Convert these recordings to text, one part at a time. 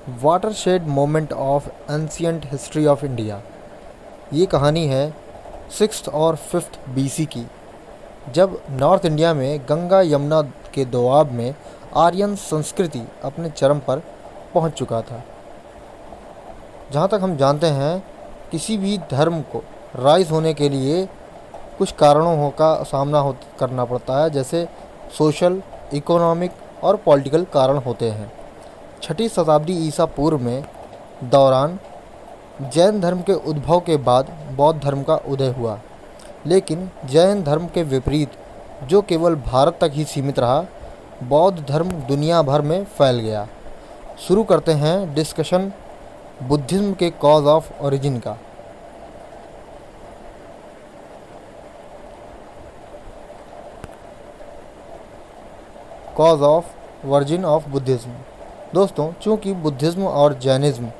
Watershed moment of ancient history of India. ये कहानी है 6th और 5th BC की, जब नॉर्थ इंडिया में गंगा यमुना के दोआब में आर्यन संस्कृति अपने चरम पर पहुंच चुका था। जहाँ तक हम जानते हैं, किसी भी धर्म को राइज होने के लिए कुछ कारणों का सामना करना पड़ता है, जैसे सोशल, इकोनॉमिक और पॉलिटिकल कारण होते हैं। 6ठी शताब्दी ईसा पूर्व में दौरान जैन धर्म के उद्भव के बाद बौद्ध धर्म का उदय हुआ, लेकिन जैन धर्म के विपरीत, जो केवल भारत तक ही सीमित रहा, बौद्ध धर्म दुनिया भर में फैल गया। शुरू करते हैं डिस्कशन बुद्धिज्म के कॉज ऑफ ओरिजिन का। Cause of origin of Buddhism. दोस्तों, चूँकि बुद्धिज्म और जैनिज्म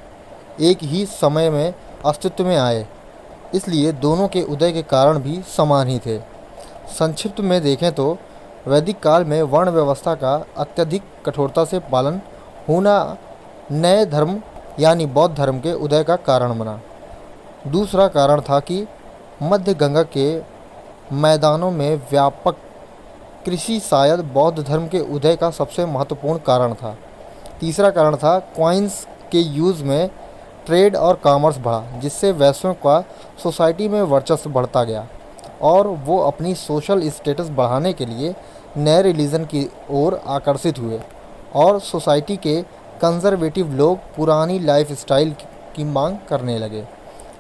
एक ही समय में अस्तित्व में आए, इसलिए दोनों के उदय के कारण भी समान ही थे। संक्षिप्त में देखें तो वैदिक काल में वर्ण व्यवस्था का अत्यधिक कठोरता से पालन होना नए धर्म यानी बौद्ध धर्म के उदय का कारण बना। दूसरा कारण था कि मध्य गंगा के मैदानों में व्यापक कृषि शायद बौद्ध धर्म के उदय का सबसे महत्वपूर्ण कारण था। तीसरा कारण था कॉइन्स के यूज़ में ट्रेड और कॉमर्स बढ़ा, जिससे वैश्यों का सोसाइटी में वर्चस्व बढ़ता गया और वो अपनी सोशल स्टेटस बढ़ाने के लिए नए रिलीजन की ओर आकर्षित हुए और सोसाइटी के कंजर्वेटिव लोग पुरानी लाइफ स्टाइल की मांग करने लगे।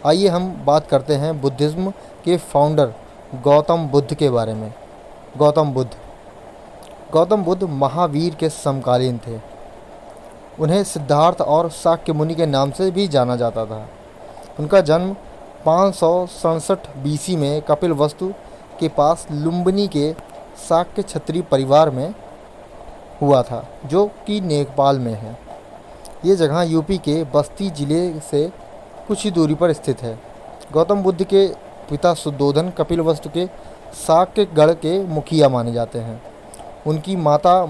आइए हम बात करते हैं बुद्धिज़्म के फाउंडर गौतम बुद्ध के बारे में। गौतम बुद्ध महावीर के समकालीन थे। उन्हें सिद्धार्थ और शाक्य मुनि के नाम से भी जाना जाता था। उनका जन्म 567 BC में कपिलवस्तु के पास लुम्बिनी के शाक्य क्षत्रिय परिवार में हुआ था, जो कि नेपाल में है। ये जगह यूपी के बस्ती जिले से कुछ ही दूरी पर स्थित है। गौतम बुद्ध के पिता सुद्धोधन कपिलवस्तु के शाक्य गढ़ के मुखिया माने जाते हैं। उनकी माता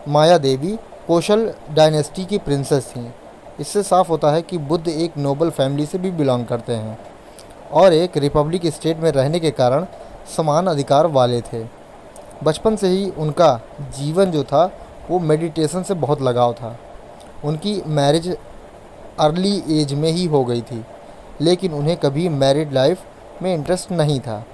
माया देवी कौशल डायनेस्टी की प्रिंसेस थीं। इससे साफ होता है कि बुद्ध एक नोबल फैमिली से भी बिलोंग करते हैं और एक रिपब्लिक स्टेट में रहने के कारण समान अधिकार वाले थे। बचपन से ही उनका जीवन जो था वो मेडिटेशन से बहुत लगाव था। उनकी मैरिज अर्ली एज में ही हो गई थी, लेकिन उन्हें कभी मैरिड लाइफ में इंटरेस्ट नहीं था।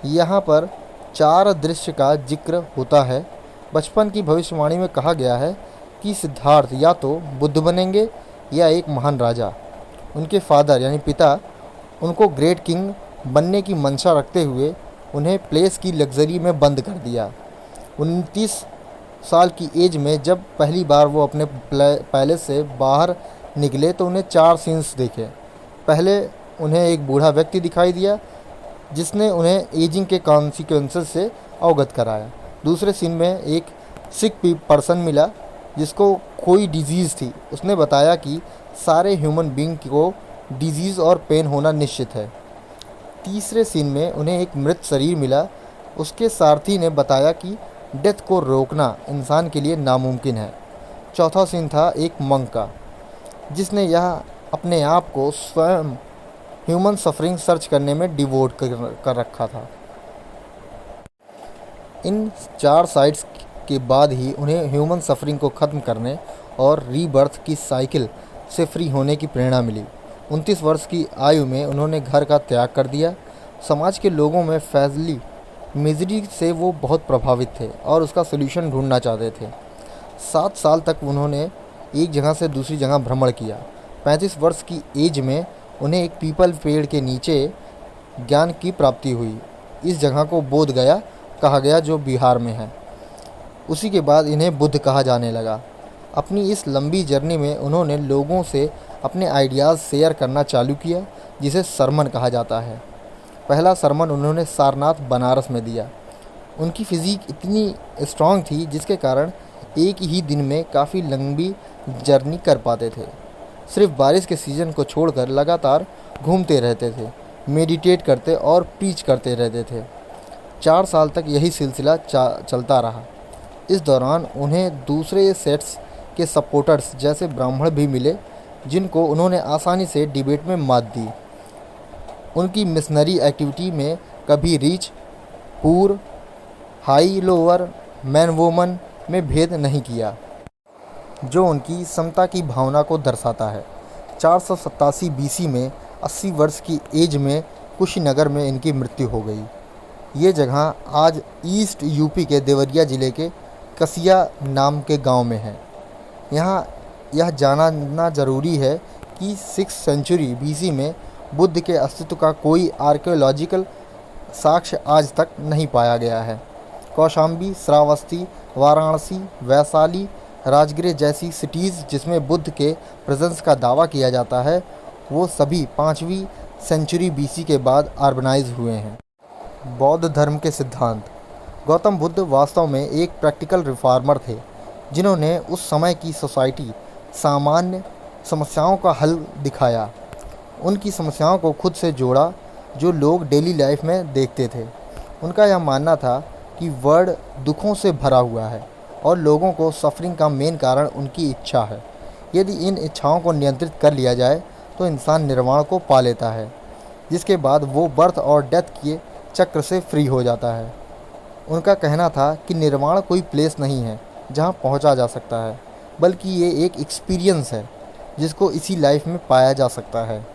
यहाँ पर 4 दृश्य का जिक्र होता है। बचपन की भविष्यवाणी में कहा गया है कि सिद्धार्थ या तो बुद्ध बनेंगे या एक महान राजा। उनके फादर यानी पिता उनको ग्रेट किंग बनने की मंशा रखते हुए उन्हें प्लेस की लग्जरी में बंद कर दिया। 29 साल की एज में जब पहली बार वो अपने पैलेस से बाहर निकले तो उन्हें 4 सीन्स देखे। पहले उन्हें एक बूढ़ा व्यक्ति दिखाई दिया जिसने उन्हें एजिंग के कॉन्सिक्वेंसेस से अवगत कराया। दूसरे सीन में एक सिक पर्सन मिला जिसको कोई डिजीज़ थी। उसने बताया कि सारे ह्यूमन बीइंग को डिजीज़ और पेन होना निश्चित है। तीसरे सीन में उन्हें एक मृत शरीर मिला। उसके सारथी ने बताया कि डेथ को रोकना इंसान के लिए नामुमकिन है। चौथा सीन था एक मंक का, जिसने यह अपने आप को स्वयं ह्यूमन सफरिंग सर्च करने में डिवोट कर रखा था। इन 4 साइट्स के बाद ही उन्हें ह्यूमन सफरिंग को ख़त्म करने और रीबर्थ की साइकिल से फ्री होने की प्रेरणा मिली। 29 वर्ष की आयु में उन्होंने घर का त्याग कर दिया। समाज के लोगों में फैजली मिजरी से वो बहुत प्रभावित थे और उसका सलूशन ढूंढना चाहते थे। 7 साल तक उन्होंने एक जगह से दूसरी जगह भ्रमण किया। 35 वर्ष की एज में उन्हें एक पीपल पेड़ के नीचे ज्ञान की प्राप्ति हुई। इस जगह को बोध गया कहा गया, जो बिहार में है। उसी के बाद इन्हें बुद्ध कहा जाने लगा। अपनी इस लंबी जर्नी में उन्होंने लोगों से अपने आइडियाज़ शेयर करना चालू किया, जिसे सरमन कहा जाता है। पहला सरमन उन्होंने सारनाथ बनारस में दिया। उनकी फिज़िक इतनी स्ट्रांग थी जिसके कारण एक ही दिन में काफ़ी लंबी जर्नी कर पाते थे। सिर्फ बारिश के सीज़न को छोड़कर लगातार घूमते रहते थे, मेडिटेट करते और प्रीच करते रहते थे। 4 साल तक यही सिलसिला चलता रहा। इस दौरान उन्हें दूसरे सेट्स के सपोर्टर्स जैसे ब्राह्मण भी मिले, जिनको उन्होंने आसानी से डिबेट में मात दी। उनकी मिशनरी एक्टिविटी में कभी rich poor, high lower, man woman में भेद नहीं किया, जो उनकी समता की भावना को दर्शाता है। 487 बीसी में 80 वर्ष की एज में कुशीनगर में इनकी मृत्यु हो गई। ये जगह आज ईस्ट यूपी के देवरिया ज़िले के कसिया नाम के गांव में है। यहाँ यह जानना ज़रूरी है कि 6th सेंचुरी बीसी में बुद्ध के अस्तित्व का कोई आर्कियोलॉजिकल साक्ष्य आज तक नहीं पाया गया है। कौशाम्बी, श्रावस्ती, वाराणसी, वैशाली, राजगीर जैसी सिटीज़ जिसमें बुद्ध के प्रेजेंस का दावा किया जाता है, वो सभी 5वीं सेंचुरी बीसी के बाद अर्बनाइज हुए हैं। बौद्ध धर्म के सिद्धांत। गौतम बुद्ध वास्तव में एक प्रैक्टिकल रिफॉर्मर थे, जिन्होंने उस समय की सोसाइटी सामान्य समस्याओं का हल दिखाया। उनकी समस्याओं को खुद से जोड़ा जो लोग डेली लाइफ में देखते थे। उनका यह मानना था कि वर्ल्ड दुखों से भरा हुआ है और लोगों को सफरिंग का मेन कारण उनकी इच्छा है। यदि इन इच्छाओं को नियंत्रित कर लिया जाए तो इंसान निर्वाण को पा लेता है, जिसके बाद वो बर्थ और डेथ के चक्र से फ्री हो जाता है। उनका कहना था कि निर्वाण कोई प्लेस नहीं है जहाँ पहुँचा जा सकता है, बल्कि ये एक एक्सपीरियंस है जिसको इसी लाइफ में पाया जा सकता है।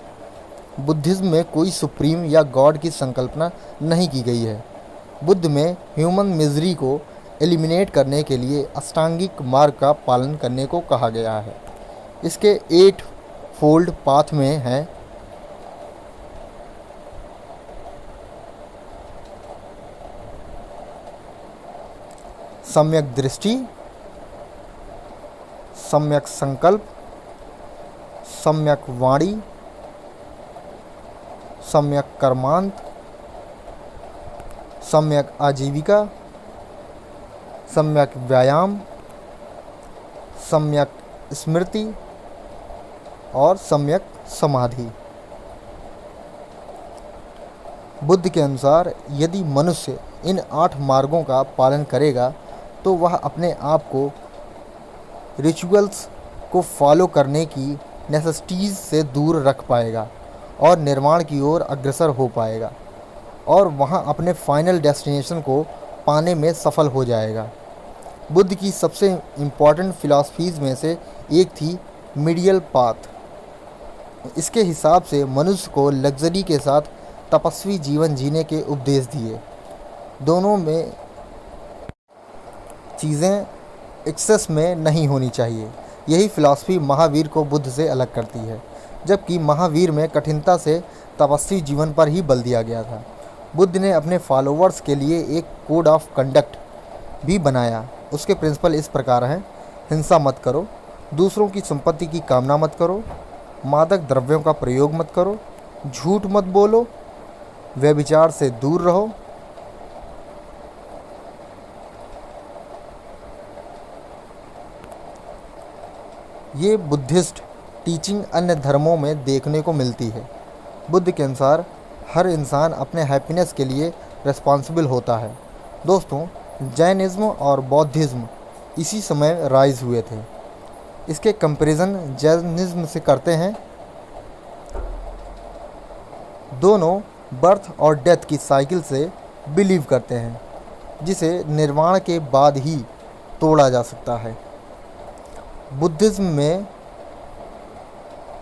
बुद्धिज़्म में कोई सुप्रीम या गॉड की संकल्पना नहीं की गई है। बुद्ध में ह्यूमन मिजरी को एलिमिनेट करने के लिए अष्टांगिक मार्ग का पालन करने को कहा गया है। इसके 8 फोल्ड पाथ में हैं सम्यक दृष्टि, सम्यक संकल्प, सम्यक वाणी, सम्यक कर्मांत, सम्यक आजीविका, सम्यक व्यायाम, सम्यक स्मृति और सम्यक समाधि। बुद्ध के अनुसार यदि मनुष्य इन 8 मार्गों का पालन करेगा तो वह अपने आप को रिचुअल्स को फॉलो करने की नेसेसिटीज़ से दूर रख पाएगा और निर्वाण की ओर अग्रसर हो पाएगा और वहां अपने फाइनल डेस्टिनेशन को पाने में सफल हो जाएगा। बुद्ध की सबसे इम्पॉर्टेंट फ़िलॉसफीज़ में से एक थी मिडियल पाथ। इसके हिसाब से मनुष्य को लग्जरी के साथ तपस्वी जीवन जीने के उपदेश दिए। दोनों में चीज़ें एक्सेस में नहीं होनी चाहिए। यही फ़िलॉसफी महावीर को बुद्ध से अलग करती है, जबकि महावीर में कठिनता से तपस्वी जीवन पर ही बल दिया गया था। बुद्ध ने अपने फॉलोअर्स के लिए एक कोड ऑफ कंडक्ट भी बनाया। उसके प्रिंसिपल इस प्रकार हैं: हिंसा मत करो, दूसरों की संपत्ति की कामना मत करो, मादक द्रव्यों का प्रयोग मत करो, झूठ मत बोलो, व्यभिचार से दूर रहो, ये बुद्धिस्ट टीचिंग अन्य धर्मों में देखने को मिलती है। बुद्ध के अनुसार हर इंसान अपने हैप्पीनेस के लिए रिस्पॉन्सिबल होता है। दोस्तों, जैनिज़्म और बौद्धिज़्म इसी समय राइज हुए थे। इसके कंपैरिजन जैनिज़्म से करते हैं। दोनों बर्थ और डेथ की साइकिल से बिलीव करते हैं, जिसे निर्वाण के बाद ही तोड़ा जा सकता है। बुद्धिज़्म में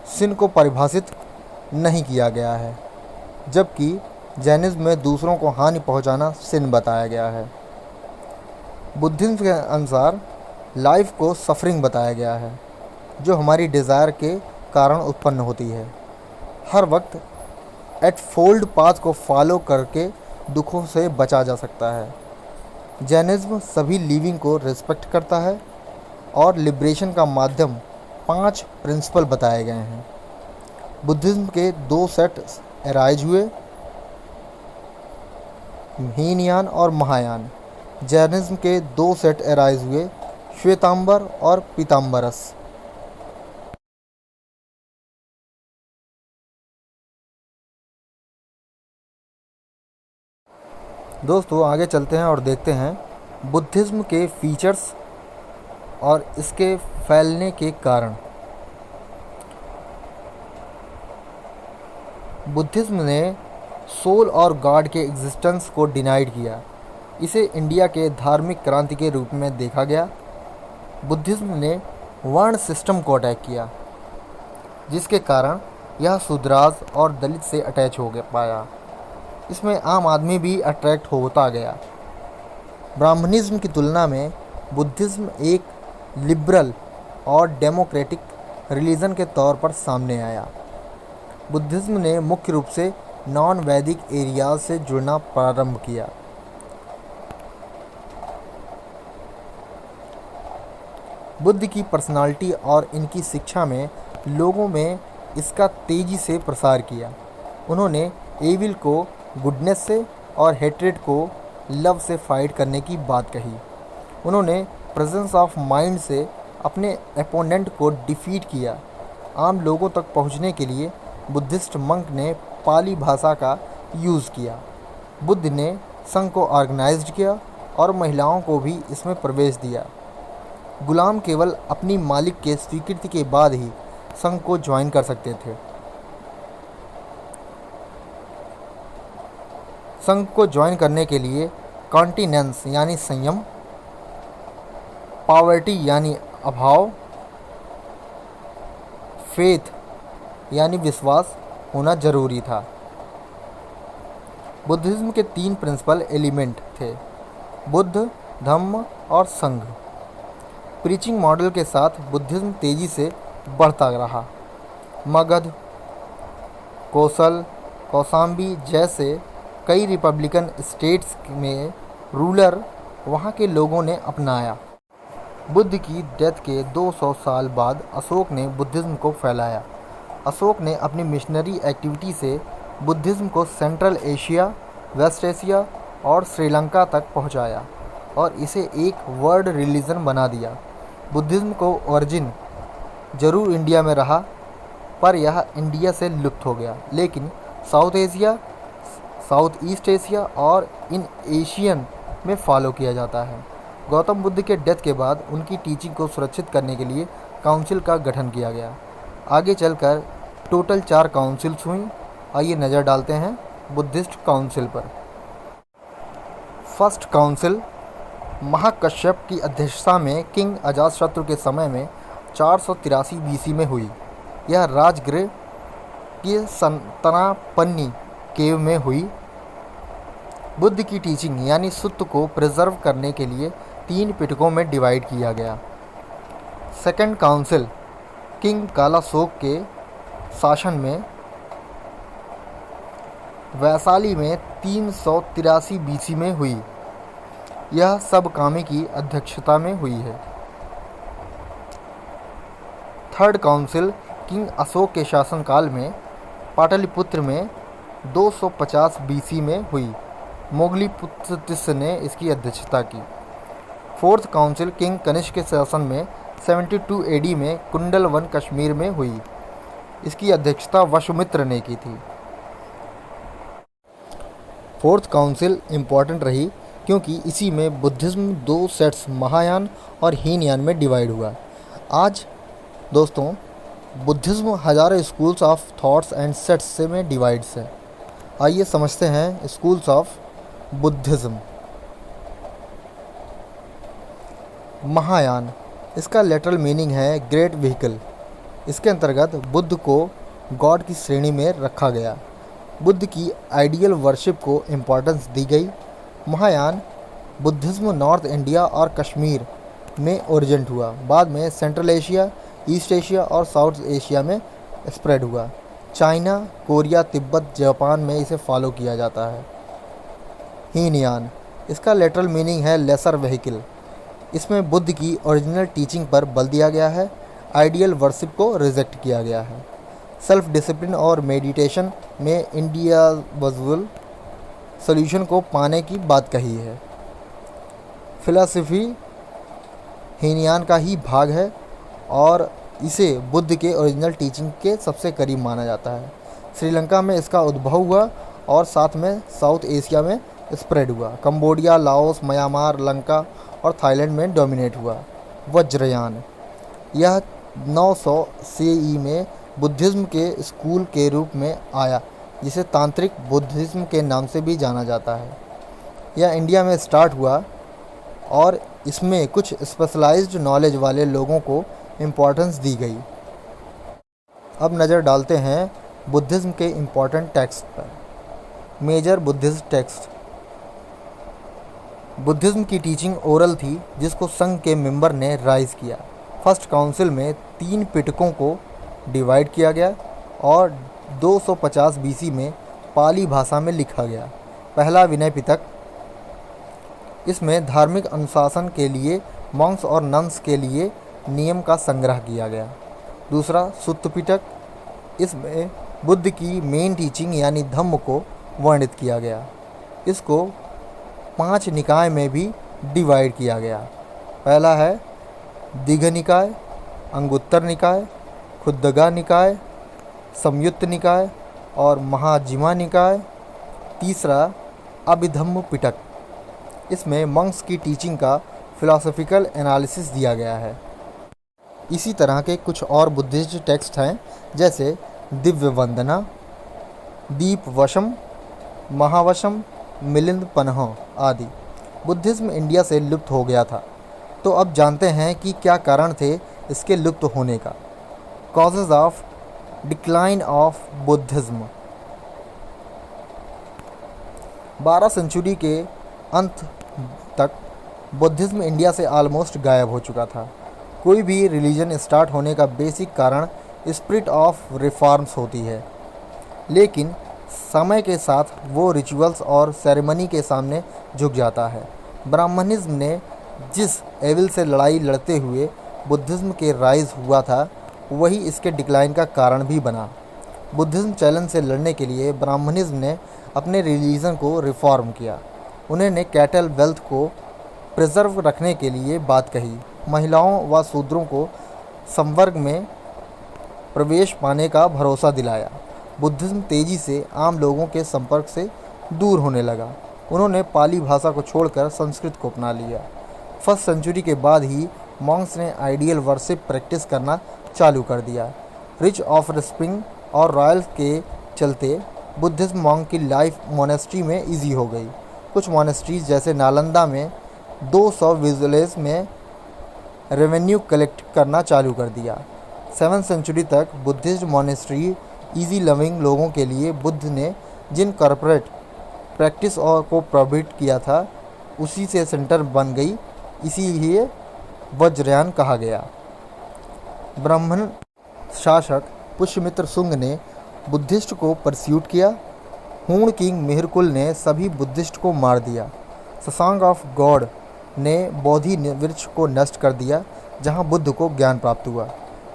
सिन को परिभाषित नहीं किया गया है, जबकि जैनिज़्म में दूसरों को हानि पहुंचाना सिन बताया गया है। बुद्धिज़्म के अनुसार लाइफ को सफरिंग बताया गया है, जो हमारी डिज़ायर के कारण उत्पन्न होती है। हर वक्त एट फोल्ड पाथ को फॉलो करके दुखों से बचा जा सकता है। जैनिज़्म सभी लिविंग को रिस्पेक्ट करता है और लिबरेशन का माध्यम 5 प्रिंसिपल बताए गए हैं। बुद्धिज़्म के 2 सेट एराइज हुए, हीनयान और महायान। जैनिज़्म के 2 सेट एराइज हुए, श्वेतांबर और पीताम्बरस। दोस्तों, आगे चलते हैं और देखते हैं बुद्धिज़्म के फीचर्स और इसके फैलने के कारण बुद्धिज़्म ने सोल और गॉड के एग्जिस्टेंस को डिनाइड किया। इसे इंडिया के धार्मिक क्रांति के रूप में देखा गया। बुद्धिज़्म ने वर्ण सिस्टम को अटैक किया, जिसके कारण यह शूद्राज और दलित से अटैच हो पाया। इसमें आम आदमी भी अट्रैक्ट होता गया। ब्राह्मणिज्म की तुलना में बुद्धिज़्म एक लिबरल और डेमोक्रेटिक रिलीजन के तौर पर सामने आया। बुद्धिज़्म ने मुख्य रूप से नॉन वैदिक एरियाज से जुड़ना प्रारंभ किया। बुद्ध की पर्सनालिटी और इनकी शिक्षा में लोगों में इसका तेज़ी से प्रसार किया। उन्होंने एविल को गुडनेस से और हेट्रेड को लव से फाइट करने की बात कही। उन्होंने प्रेजेंस ऑफ माइंड से अपने अपोनेंट को डिफीट किया। आम लोगों तक पहुंचने के लिए बुद्धिस्ट मंक ने पाली भाषा का यूज़ किया। बुद्ध ने संघ को ऑर्गेनाइज्ड किया और महिलाओं को भी इसमें प्रवेश दिया। गुलाम केवल अपनी मालिक के स्वीकृति के बाद ही संघ को ज्वाइन कर सकते थे। संघ को ज्वाइन करने के लिए कॉन्टिनेंस यानी संयम, पॉवर्टी यानी अभाव, फेथ यानी विश्वास होना जरूरी था। बुद्धिज्म के 3 प्रिंसिपल एलिमेंट थे: बुद्ध, धम्म और संघ। प्रीचिंग मॉडल के साथ बुद्धिज्म तेजी से बढ़ता रहा। मगध, कोसल, कौसाम्बी जैसे कई रिपब्लिकन स्टेट्स में रूलर वहाँ के लोगों ने अपनाया। बुद्ध की डेथ के 200 साल बाद अशोक ने बुद्धिज्म को फैलाया। अशोक ने अपनी मिशनरी एक्टिविटी से बुद्धिज्म को सेंट्रल एशिया, वेस्ट एशिया और श्रीलंका तक पहुंचाया और इसे एक वर्ल्ड रिलीजन बना दिया। बुद्धिज्म को ओरिजिन जरूर इंडिया में रहा, पर यह इंडिया से लुप्त हो गया, लेकिन south Asia, south east Asia और इन एशियन में फॉलो किया जाता है। गौतम बुद्ध के डेथ के बाद उनकी टीचिंग को सुरक्षित करने के लिए काउंसिल का गठन किया गया। आगे चलकर टोटल 4 काउंसिल्स हुई। आइए नज़र डालते हैं बुद्धिस्ट काउंसिल पर। फर्स्ट काउंसिल महाकश्यप की अध्यक्षता में किंग अजातशत्रु के समय में 483 बीसी में हुई। यह राजगृह की संतनापन्नी केव में हुई। बुद्ध की टीचिंग यानी सूत्र को प्रिजर्व करने के लिए 3 पिटकों में डिवाइड किया गया। सेकंड काउंसिल किंग कालाशोक के शासन में वैशाली में 383 बीसी में हुई। यह सब कामी की अध्यक्षता में हुई है। थर्ड काउंसिल किंग अशोक के शासनकाल में पाटलिपुत्र में 250 बीसी में हुई। मोगली पुत्र तिस्स ने इसकी अध्यक्षता की। फोर्थ काउंसिल किंग कनिष्क के शासन में 72 एडी में कुंडलवन कश्मीर में हुई। इसकी अध्यक्षता वसुमित्र ने की थी। फोर्थ काउंसिल इम्पॉर्टेंट रही क्योंकि इसी में बुद्धिज्म 2 सेट्स महायान और हीनयान में डिवाइड हुआ। आज दोस्तों बुद्धिज्म हजारों schools of thoughts and sets से में डिवाइड्स है। आइए समझते हैं स्कूल्स ऑफ बुद्धिज्म। महायान, इसका लेटरल मीनिंग है ग्रेट व्हीकल। इसके अंतर्गत बुद्ध को गॉड की श्रेणी में रखा गया। बुद्ध की आइडियल वर्शिप को इम्पोर्टेंस दी गई। महायान बुद्धिज्म नॉर्थ इंडिया और कश्मीर में ओरिजिनेट हुआ, बाद में सेंट्रल एशिया, ईस्ट एशिया और साउथ एशिया में स्प्रेड हुआ। चाइना, कोरिया, तिब्बत, जापान में इसे फॉलो किया जाता है। हीनयान, इसका लेटरल मीनिंग है लेसर व्हीकल। इसमें बुद्ध की ओरिजिनल टीचिंग पर बल दिया गया है। आइडियल वर्शिप को रिजेक्ट किया गया है। सेल्फ डिसिप्लिन और मेडिटेशन में इंडिविजुअल सॉल्यूशन को पाने की बात कही है। फिलॉसफी हीनयान का ही भाग है और इसे बुद्ध के ओरिजिनल टीचिंग के सबसे करीब माना जाता है। श्रीलंका में इसका उद्भव हुआ और साथ में साउथ एशिया में स्प्रेड हुआ। कंबोडिया, लाओस, म्यांमार, लंका और थाईलैंड में डोमिनेट हुआ। वज्रयान। यह 900 सीई में बुद्धिज़्म के स्कूल के रूप में आया, जिसे तांत्रिक बुद्धिज़्म के नाम से भी जाना जाता है। यह इंडिया में स्टार्ट हुआ और इसमें कुछ स्पेशलाइज्ड नॉलेज वाले लोगों को इम्पोर्टेंस दी गई। अब नज़र डालते हैं बुद्धिज़्म के इम्पोर्टेंट टेक्स्ट पर। Major Buddhist text. बुद्धिज़्म की टीचिंग ओरल थी, जिसको संघ के मेंबर ने राइज किया। फर्स्ट काउंसिल में 3 पिटकों को डिवाइड किया गया और 250 बीसी में पाली भाषा में लिखा गया। पहला विनय पिटक, इसमें धार्मिक अनुशासन के लिए मॉन्क्स और नन्स के लिए नियम का संग्रह किया गया। दूसरा सुत्त पिटक, इसमें बुद्ध की मेन टीचिंग यानी धम्म को वर्णित किया गया। इसको 5 निकाय में भी डिवाइड किया गया। पहला है दीघ निकाय, अंगुत्तर निकाय, खुद्दका निकाय, संयुक्त निकाय और महाजिमा निकाय। तीसरा अभिधम्म पिटक, इसमें मंक्स की टीचिंग का फिलॉसफिकल एनालिसिस दिया गया है। इसी तरह के कुछ और बुद्धिस्ट टेक्स्ट हैं, जैसे दिव्य वंदना, दीप वशम, महावशम, मिलिंद पन्ह आदि। बुद्धिज़्म इंडिया से लुप्त हो गया था, तो अब जानते हैं कि क्या कारण थे इसके लुप्त होने का। Causes of decline of Buddhism. 12 century के अंत तक बुद्धिज़्म इंडिया से ऑलमोस्ट गायब हो चुका था। कोई भी रिलीजन स्टार्ट होने का बेसिक कारण स्पिरिट ऑफ रिफॉर्म्स होती है, लेकिन समय के साथ वो रिचुअल्स और सेरेमनी के सामने झुक जाता है। ब्राह्मणिज्म ने जिस एविल से लड़ाई लड़ते हुए बुद्धिज़्म के राइज हुआ था, वही इसके डिक्लाइन का कारण भी बना। बुद्धिज़्म चैलेंज से लड़ने के लिए ब्राह्मणिज्म ने अपने रिलीजन को रिफॉर्म किया। उन्होंने कैटल वेल्थ को प्रिजर्व रखने के लिए बात कही। महिलाओं व शूद्रों को संवर्ग में प्रवेश पाने का भरोसा दिलाया। बुद्धिज़्म तेज़ी से आम लोगों के संपर्क से दूर होने लगा। उन्होंने पाली भाषा को छोड़कर संस्कृत को अपना लिया। फर्स्ट सेंचुरी के बाद ही मॉन्क्स ने आइडियल वर्शिप प्रैक्टिस करना चालू कर दिया। रिच ऑफ स्प्रिंग और रॉयल के चलते बुद्धिज़्म मॉन्क की लाइफ मोनेस्ट्री में इजी हो गई। कुछ मोनेस्ट्रीज जैसे नालंदा में 200 विलेज में रेवेन्यू कलेक्ट करना चालू कर दिया। 7th सेंचुरी तक बुद्धिस्ट मोनेस्ट्री इजी लविंग लोगों के लिए बुद्ध ने जिन कॉर्पोरेट प्रैक्टिस और को प्रॉबिट किया था, उसी से सेंटर बन गई। इसीलिए वज्रयान कहा गया। ब्राह्मण शासक पुष्यमित्र शुंग ने बुद्धिस्ट को परस्यूट किया। हूण किंग मिहिरकुल ने सभी बुद्धिस्ट को मार दिया। शशांक ऑफ गॉड ने बोधि वृक्ष को नष्ट कर दिया, जहां बुद्ध को ज्ञान प्राप्त हुआ।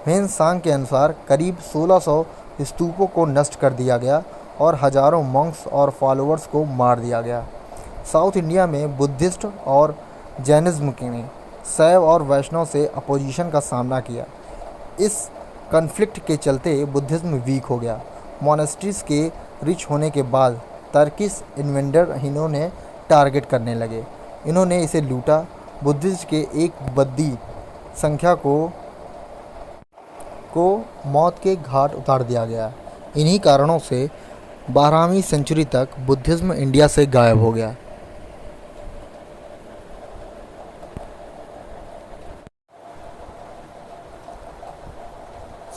हेन सांग के अनुसार करीब 1600 स्तूपों को नष्ट कर दिया गया और हजारों मॉन्क्स और फॉलोअर्स को मार दिया गया। साउथ इंडिया में बुद्धिस्ट और जैनिज्म ने शैव और वैष्णव से अपोजिशन का सामना किया। इस कन्फ्लिक्ट के चलते बुद्धिज़्म वीक हो गया। मोनेस्ट्रीज के रिच होने के बाद टर्किश इन्वेंडर इन्होंने टारगेट करने लगे। इन्होंने इसे लूटा। बुद्धिस्ट के एक बद्दी संख्या को मौत के घाट उतार दिया गया। इन्हीं कारणों से 12वीं सेंचुरी तक बुद्धिज़्म इंडिया से गायब हो गया।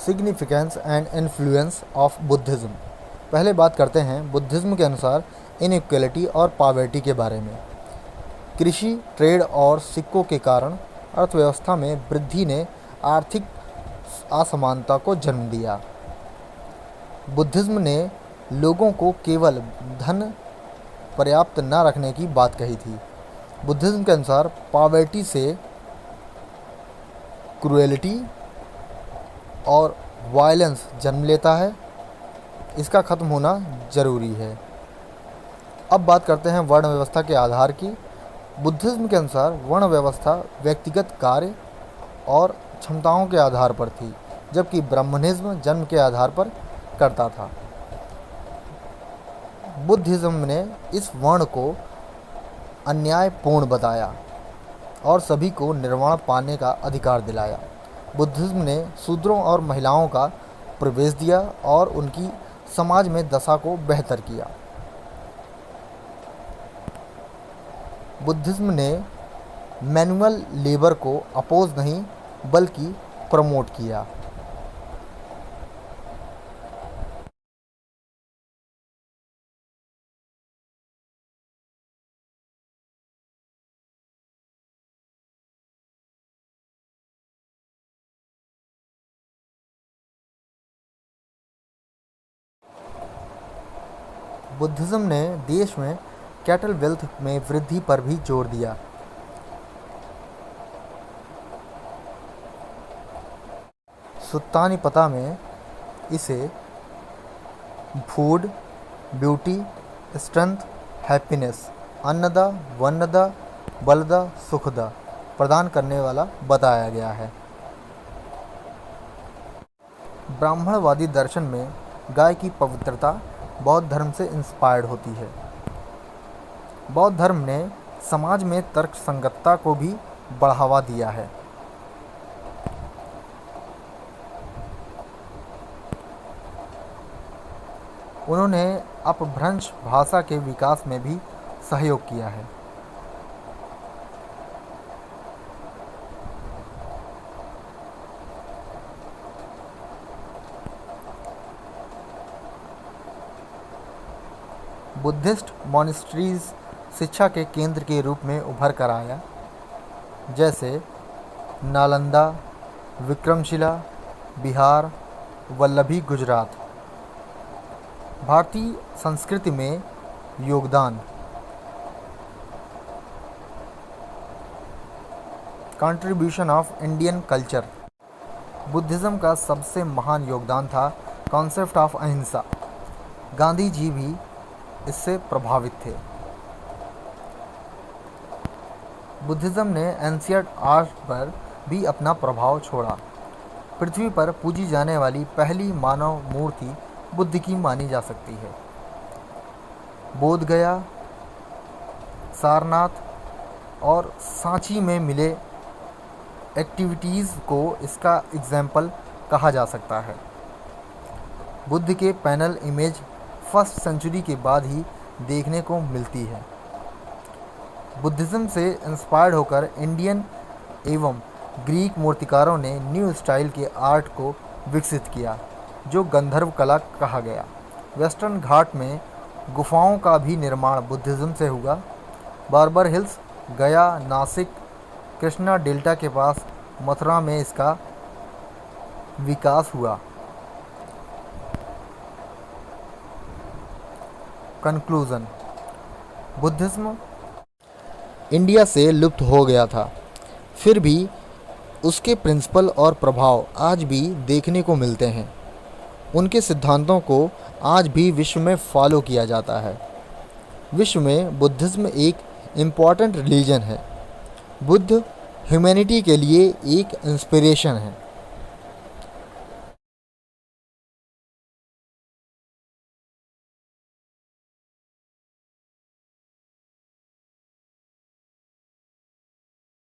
Significance and influence of Buddhism. पहले बात करते हैं बुद्धिज़्म के अनुसार इनइक्वलिटी और पॉवर्टी के बारे में। कृषि, ट्रेड और सिक्कों के कारण अर्थव्यवस्था में वृद्धि ने आर्थिक असमानता को जन्म दिया। बुद्धिज़्म ने लोगों को केवल धन पर्याप्त न रखने की बात कही थी। बुद्धिज़्म के अनुसार पॉवर्टी से क्रूएलिटी और वायलेंस जन्म लेता है। इसका ख़त्म होना ज़रूरी है। अब बात करते हैं वर्ण व्यवस्था के आधार की। बुद्धिज़्म के अनुसार वर्ण व्यवस्था व्यक्तिगत कार्य और क्षमताओं के आधार पर थी, जबकि ब्राह्मणिज्म जन्म के आधार पर करता था। बुद्धिज़्म ने इस वर्ण को अन्यायपूर्ण बताया और सभी को निर्वाण पाने का अधिकार दिलाया। बुद्धिज्म ने शूद्रों और महिलाओं का प्रवेश दिया और उनकी समाज में दशा को बेहतर किया। बुद्धिज्म ने मैनुअल लेबर को अपोज नहीं बल्कि प्रमोट किया। बुद्धिज्म ने देश में कैटल वेल्थ में वृद्धि पर भी जोर दिया। सुत्तानीपता में इसे फूड, ब्यूटी, स्ट्रेंथ, हैप्पीनेस, अन्नदा, वन्नदा, बलदा, सुखदा प्रदान करने वाला बताया गया है। ब्राह्मणवादी दर्शन में गाय की पवित्रता बौद्ध धर्म से इंस्पायर्ड होती है। बौद्ध धर्म ने समाज में तर्क संगतता को भी बढ़ावा दिया है। उन्होंने अपभ्रंश भाषा के विकास में भी सहयोग किया है। बुद्धिस्ट मॉनेस्ट्रीज शिक्षा के केंद्र के रूप में उभर कर आया, जैसे नालंदा, विक्रमशिला, बिहार, वल्लभी, गुजरात। भारतीय संस्कृति में योगदान। Contribution of Indian culture. Buddhism का सबसे महान योगदान था कॉन्सेप्ट ऑफ अहिंसा। गांधी जी भी इससे प्रभावित थे। बुद्धिज़्म ने एंशिएंट आर्ट पर भी अपना प्रभाव छोड़ा। पृथ्वी पर पूजी जाने वाली पहली मानव मूर्ति बुद्ध की मानी जा सकती है। बोध गया, सारनाथ और सांची में मिले एक्टिविटीज़ को इसका एग्जाम्पल कहा जा सकता है। बुद्ध के पैनल इमेज फर्स्ट सेंचुरी के बाद ही देखने को मिलती है। बुद्धिज़्म से इंस्पायर्ड होकर इंडियन एवं ग्रीक मूर्तिकारों ने न्यू स्टाइल के आर्ट को विकसित किया, जो गंधर्व कला कहा गया। वेस्टर्न घाट में गुफाओं का भी निर्माण बुद्धिज़्म से हुआ। बार्बर हिल्स, गया, नासिक, कृष्णा डेल्टा के पास मथुरा में इसका विकास हुआ। कंक्लूज़न। बुद्धिज़्म इंडिया से लुप्त हो गया था, फिर भी उसके प्रिंसिपल और प्रभाव आज भी देखने को मिलते हैं। उनके सिद्धांतों को आज भी विश्व में फॉलो किया जाता है। विश्व में बुद्धिज़्म एक इम्पॉर्टेंट रिलीजन है। बुद्ध ह्यूमैनिटी के लिए एक इंस्पिरेशन है।